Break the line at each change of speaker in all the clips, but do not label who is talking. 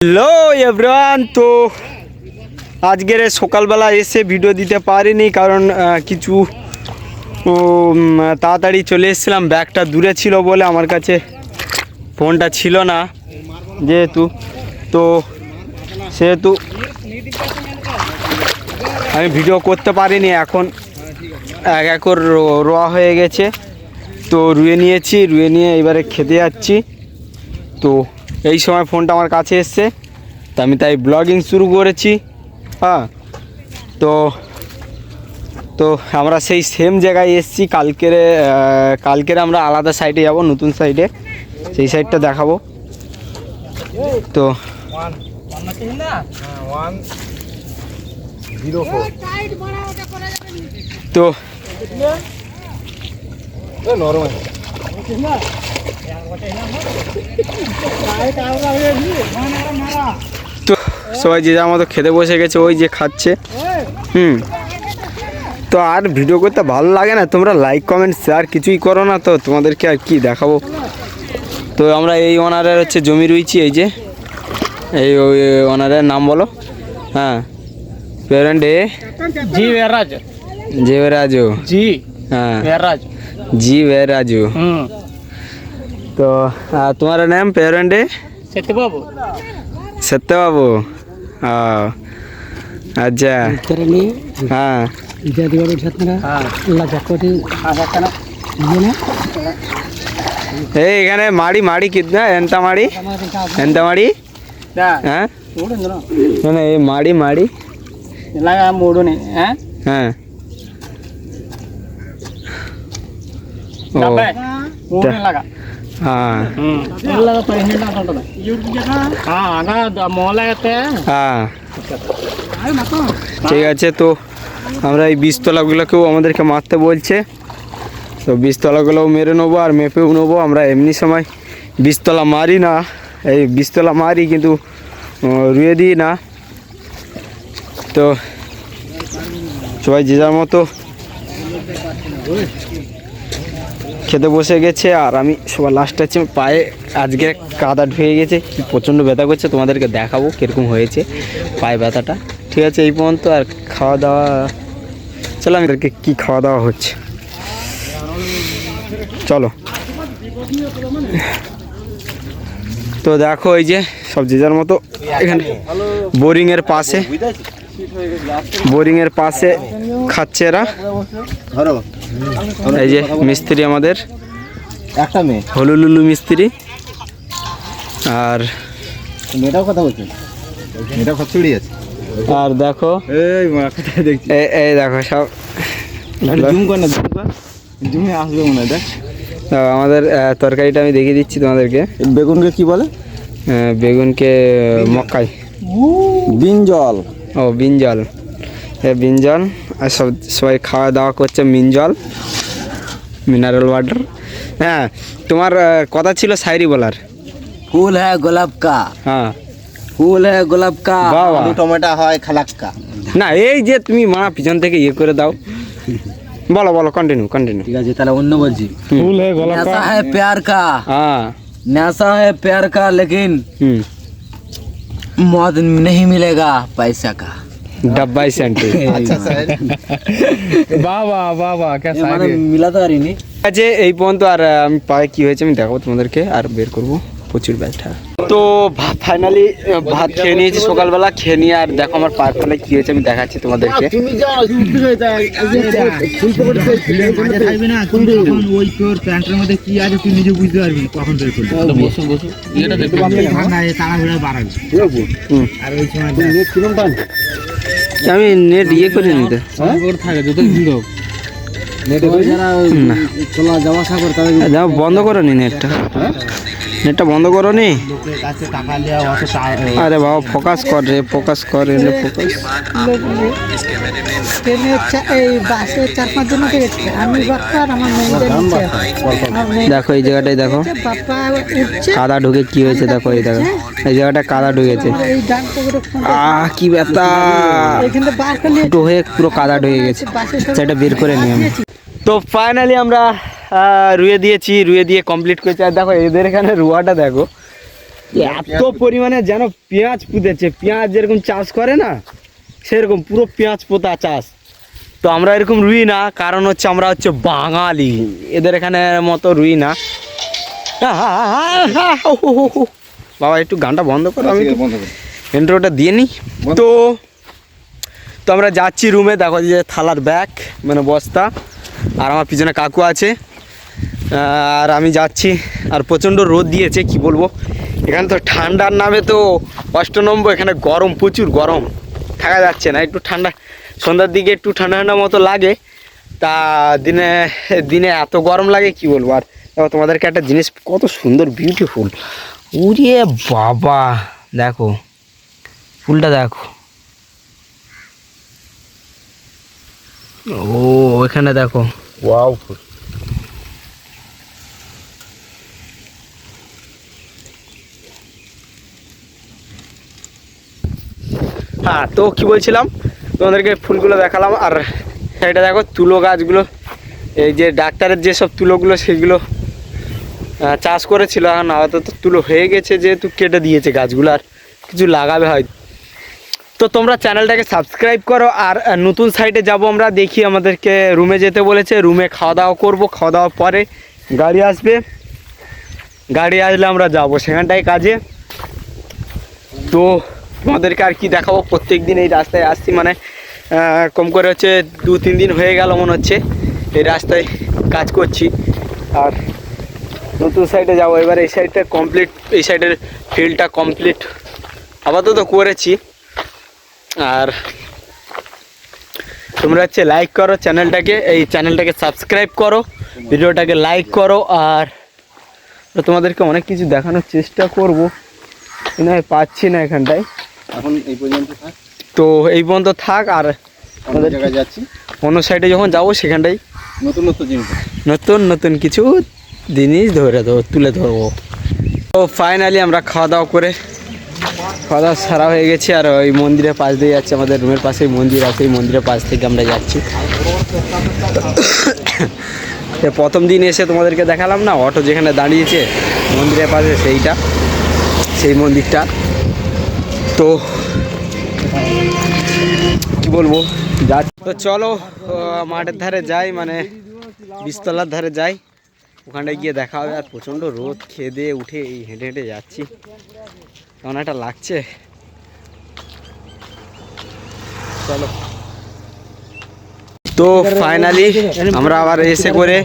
Hello everyone, তো আজকের সকালবেলা এসে ভিডিও দিতে পারিনি কারণ কিছু তাড়াতাড়ি চলে এসেছিলাম। ব্যাগটা দূরে ছিল বলে আমার কাছে ফোনটা ছিল না, সেহেতু আমি ভিডিও করতে পারিনি। এখন এক একর রোয়া হয়ে গেছে, তো রুয়ে নিয়ে এবারে খেতে যাচ্ছি। তো এই সময় ফোনটা আমার কাছে এসছে, তো আমি তাই ব্লগিং শুরু করেছি। হ্যাঁ, তো আমরা সেই সেম জায়গায় এসেছি। কালকের আমরা আলাদা সাইডে যাব, নতুন সাইডে, সেই সাইডটা দেখাবো। তো তো তো সবাই যে যার মতো খেতে বসে গেছে, ওই যে খাচ্ছে। তো আর ভিডিও করতে ভালো লাগে না, তোমরা লাইক কমেন্ট শেয়ার কিছুই করো না, তো তোমাদেরকে আর কি দেখাবো। তো আমরা এই ওনারের জমি রুইছি, এই যে এই ওনারের নাম বলো। হ্যাঁ, পেরেন্টে
जी वैराज
जीवराजू
जी
हाँ
वैराज
जीवराजू। तो तुम्हारा नाम पेरेंट है
सत्य बाबू
सत्य बाबू। हाँ, अच्छा हाँ এখানে মাড়ি মাড়ি কিতনা এন্তা মাড়ি হ্যাঁ মানে এই মাড়ি মাড়ি
ఇలాగా మూడుని
হ্যাঁ ఓ
డెబ్బై మూడు ఇలాగా
হ্যাঁ
ఇలాగా 15 దాకా ఉంటుంది అలా మూలైతే
হ্যাঁ ঠিক আছে। তো আমরা এই বীজতলাগুলোকেও আমাদেরকে মারতে বলছে, তো বীজতলাগুলোও মেরে নেবো আর মেপেও নেবো। আমরা এমনি সময় বীজতলা মারি না, এই বীজতলা মারি কিন্তু রুয়ে দিই না। তো সবাই যে যার মতো খেতে বসে গেছে, আর আমি সবার লাস্টে আছি। পায়ে আজকে কাদা ঢুকে গেছে, কি প্রচণ্ড ব্যথা করছে, তোমাদেরকে দেখাবো কীরকম হয়েছে পায়ে ব্যথাটা। ঠিক আছে, এই পর্যন্ত। আর খাওয়া দাওয়া, চলো আমাদেরকে কী খাওয়া দাওয়া হচ্ছে চলো। তো দেখো এই যে সব যে যার মতো এখানে বোরিংয়ের পাশে খাচ্ছে এরা। এই যে মিস্ত্রি আমাদের
একটা মেয়ে
হলুলুলু মিস্ত্রি। আর
মেয়েটাও কথা বলছে, মেয়েটা খচ্চড়ি আছে।
আর দেখো এই দেখো সব
জুম কর না, জুমে আসবে মনে হয়। দেখ
আমাদের তরকারিটা আমি দেখিয়ে দিচ্ছি তোমাদেরকে।
বেগুনকে কি বলে?
বেগুনকে মক্কাই
বিনজল।
ও বিনজল, বিনজল। আর সবাই খাওয়া দাওয়া করছে মিনজল, মিনারেল ওয়াটার। হ্যাঁ, তোমার কথা ছিল শায়রি বলার।
ফুল হ্যাঁ গোলাপ কা,
হ্যাঁ
ফুল হ্যাঁ গোলাপ কা,
বাবা
টমেটো হয় খালাক্কা।
না, এই যে তুমি মা পিছন থেকে ইয়ে করে দাও। বলো কন্টিনিউ।
ঠিক আছে, তাহলে অন্য বলছি।
ফুল হ্যাঁ গোলাপ কা,
नशा है प्यार का,
हाँ
नशा है प्यार का, लेकिन मौत नहीं मिलेगा पैसा का।
डब्बाई सेंटी।
বাবা কেসা মানে মিলাতে পারিনি।
আছে এই পর্যন্ত। আর আমি পায়ে কী হয়েছে আমি দেখাবো তোমাদেরকে, আর বের করবো প্রচুর ব্যথা। তো ফাইনালি ভাত খেয়ে নিয়েছি সকালবেলা, খেয়ে নিয়ে আর দেখো আমার পায়ের তলায় কী হয়েছে আমি দেখাচ্ছি তোমাদেরকে।
ওই তোর প্যান্টের মধ্যে কি আছে তুই নিজে বুঝতে পারবি কখন বের করবি।
আমি নেট ইয়ে করে নিতে বন্ধ করো নি নেটটা, বন্ধ করো নি। আরে বাবা ফোকাস কর রে, ফোকাস। দেখো এই জায়গাটায় দেখো কাদা ঢুকে কি হয়েছে। দেখো এই দেখো এই জায়গাটা কাদা ঢুকেছে। কি ব্যথা, ফুটো হয়ে পুরো কাদা ঢুকে গেছে। সেটা বের করে নিই আমি। তো ফাইনালি আমরা রুয়ে দিয়ে কমপ্লিট করেছি। আর দেখো এদের এখানে রুয়াটা দেখো, এত পরিমাণে যেন পেঁয়াজ পুঁতেছে, পেঁয়াজ যেরকম চাষ করে না সেরকম পুরো পেঁয়াজ পোতা চাষ। তো আমরা এরকম রুই না, কারণ হচ্ছে আমরা হচ্ছে বাঙালি, এদের এখানে মতো রুই না। বাবা একটু গানটা বন্ধ করো, আমি ইন্ট্রোটা দিয়ে নিই। তো তো আমরা যাচ্ছি রুমে। দেখো যে থালার ব্যাগ মানে বস্তা, আর আমার পিছনে কাকু আছে, আর আমি যাচ্ছি। আর প্রচণ্ড রোদ দিয়েছে, কি বলবো, এখানে তো ঠান্ডার নামে তো 8 নম্বর, এখানে গরম, প্রচুর গরম, থাকা যাচ্ছে না। একটু ঠান্ডা সন্ধ্যার দিকে একটু ঠান্ডা ঠান্ডা মতো লাগে, তা দিনে দিনে এত গরম লাগে কি বলবো। আর তোমাদেরকে একটা জিনিস, কত সুন্দর বিউটিফুল, উড়িয়ে বাবা দেখো ফুলটা দেখো। ও এখানে দেখো, ওয়াও ফুল। হ্যাঁ, তো কি বলছিলাম, তোমাদেরকে ফুলগুলো দেখালাম। আর এটা দেখো তুলো গাছগুলো, এই যে ডাক্তারের যেসব তুলোগুলো সেগুলো চাষ করেছিল, এখন আপাতত তুলো হয়ে গেছে যেহেতু কেটে দিয়েছে গাছগুলো, আর কিছু লাগাবে হয়তো। তো তোমরা চ্যানেলটাকে সাবস্ক্রাইব করো। আর নতুন সাইটে যাব আমরা, দেখি আমাদেরকে রুমে যেতে বলেছে, রুমে খাওয়া দাওয়া করবো, খাওয়া দাওয়ার পরে গাড়ি আসবে, গাড়ি আসলে আমরা যাব সেখানটায় কাজে। তো তোমাদেরকে আর কি দেখাবো, প্রত্যেক দিন এই রাস্তায় আসছি, মানে কম করে হচ্ছে 2-3 দিন হয়ে গেল মনে হচ্ছে এই রাস্তায় কাজ করছি। আর নতুন সাইডে যাবো এবার, এই সাইডটা কমপ্লিট, এই সাইডের ফিল্ডটা কমপ্লিট আপাতত করেছি। আর তোমরা হচ্ছে লাইক করো চ্যানেলটাকে, এই চ্যানেলটাকে সাবস্ক্রাইব করো, ভিডিওটাকে লাইক করো। আর তোমাদেরকে অনেক কিছু দেখানোর চেষ্টা করবো, কিন্তু আমি পাচ্ছি না এখানটায়,
এখন এই পর্যন্ত থাক।
তো এই পর্যন্ত থাক। আর
আমাদের জায়গায় যাচ্ছি,
অন্য সাইডে যখন যাবো সেখানটাই
নতুন নতুন জিনিস,
নতুন নতুন কিছু জিনিস তুলে ধরবো। তো ফাইনালি আমরা খাওয়া দাওয়া করে, খাওয়া দাওয়া সারা হয়ে গেছে। আর ওই মন্দিরের পাশ দিয়ে যাচ্ছি, আমাদের রুমের পাশেই মন্দির আছে, এই মন্দিরের পাশ থেকে আমরা যাচ্ছি। প্রথম দিন এসে তোমাদেরকে দেখালাম না অটো যেখানে দাঁড়িয়েছে মন্দিরের পাশে, সেই মন্দিরটা। তো কি বলবো, তো চলো মাঠের ধারে যাই, মানে বীজতলার ধারে যাই, ওখানটায় গিয়ে দেখা হবে। আর প্রচণ্ড রোদ, খেয়ে দিয়ে উঠে এই হেঁটে হেঁটে যাচ্ছি, কেমন একটা লাগছে। চলো, তো ফাইনালি আমরা আবার এসে করে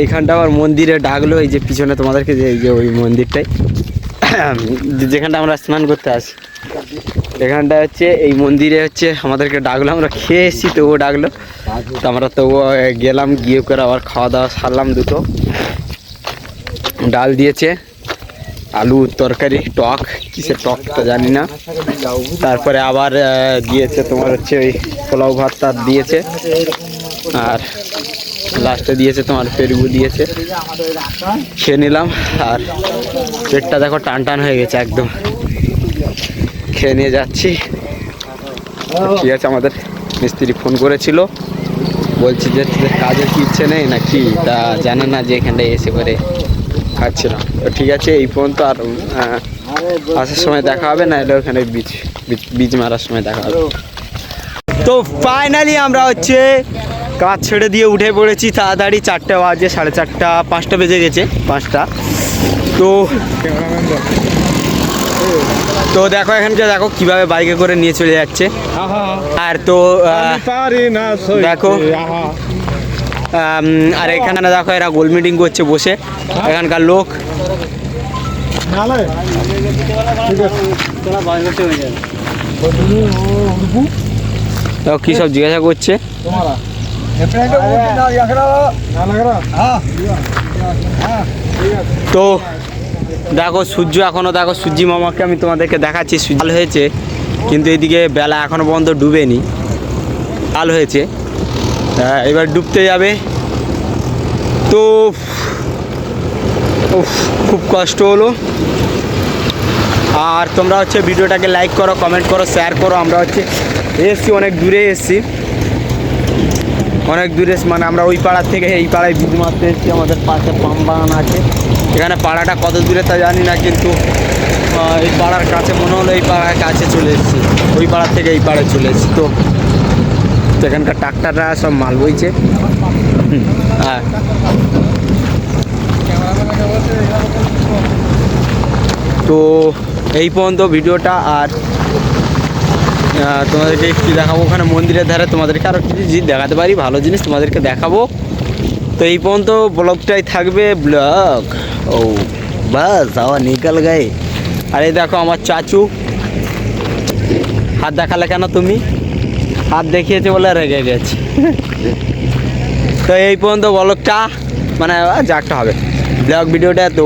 এইখানটা আবার মন্দিরে ডাকলো, এই যে পিছনে তোমাদেরকে, যে এই যে ওই মন্দিরটাই যেখানটা আমরা স্নান করতে আসি, এখানটা হচ্ছে এই মন্দিরে হচ্ছে আমাদেরকে ডাকলো। আমরা খেয়ে এসেছি, তবুও ডাকলো, তো আমরা তবুও গেলাম, গিয়ে করে আবার খাওয়া দাওয়া সারলাম। দুটো ডাল দিয়েছে, আলু তরকারি, টক, কিসের টক তা জানি না। তারপরে আবার দিয়েছে তোমার হচ্ছে ওই পোলাও ভাত টাত দিয়েছে, আর লাস্টে দিয়েছে তোমার পেরুগু দিয়েছে, খেয়ে নিলাম। আর পেটটা দেখো টান টান হয়ে গেছে একদম, খেয়ে নিয়ে যাচ্ছি। ঠিক আছে, আমাদের মিস্ত্রি ফোন করেছিল, বলছি যে কাজের কি ইচ্ছে নেই নাকি, তা জানে না যে এখানটায় এসে করে খাচ্ছিলাম। তো ঠিক আছে, এই পর্যন্ত। আর আসার সময় দেখা হবে, না এটা ওখানে বীজ মারার সময় দেখা হবে। তো ফাইনালি আমরা হচ্ছে কাজ ছেড়ে দিয়ে উঠে পড়েছি তাড়াতাড়ি, 4টে বাজে, 4:30, 5টা বেজে গেছে, 5টা। তো দেখো এখানকে দেখো কিভাবে বাইকে করে নিয়ে চলে যাচ্ছে। আর তো দেখো, আর এখানে দেখো এরা গোল মিটিং করছে বসে, এখানকার লোক। কি সব জিজ্ঞাসা করছে, তো দেখো সূর্য এখনো, দেখো সূর্যি মামাকে আমি তোমাদেরকে দেখাচ্ছি, সূর্য হয়েছে কিন্তু এদিকে বেলা এখনো পর্যন্ত ডুবেনি, কাল হয়েছে, এবার ডুবতে যাবে। তো খুব কষ্ট হলো। আর তোমরা হচ্ছে ভিডিওটাকে লাইক করো, কমেন্ট করো, শেয়ার করো। আমরা হচ্ছে এসছি, অনেক দূরে এসছি, অনেক দূরে, মানে আমরা ওই পাড়ার থেকে এই পাড়ায় বিজ মারতে এসেছি। আমাদের পাশে পাম বাগান আছে, এখানে পাড়াটা কত দূরে তা জানি না, কিন্তু এই পাড়ার কাছে মনে হলো এই পাড়ার কাছে চলে এসেছি, ওই পাড়ার থেকে এই পাড়ায় চলে এসেছি। তো এখানকার ট্রাক্টররা সব মাল বইছে। হ্যাঁ, তো এই পর্যন্ত ভিডিওটা। আর তোমাদেরকে একটু দেখাবো ওখানে মন্দিরের ধারে, তোমাদেরকে আরও কিছু জিনিস দেখাতে পারি, ভালো জিনিস তোমাদেরকে দেখাবো। তো এই পর্যন্ত ব্লগটাই থাকবে। ব্লগ ও বাস আবার নিকাল গায়ে। আর এই দেখো আমার চাচু, হাত দেখালে কেন তুমি? হাত দেখিয়েছে বলে রেগে গেছে। তো এই পর্যন্ত ব্লগটা, মানে যা একটা হবে ব্লগ ভিডিওটা। তো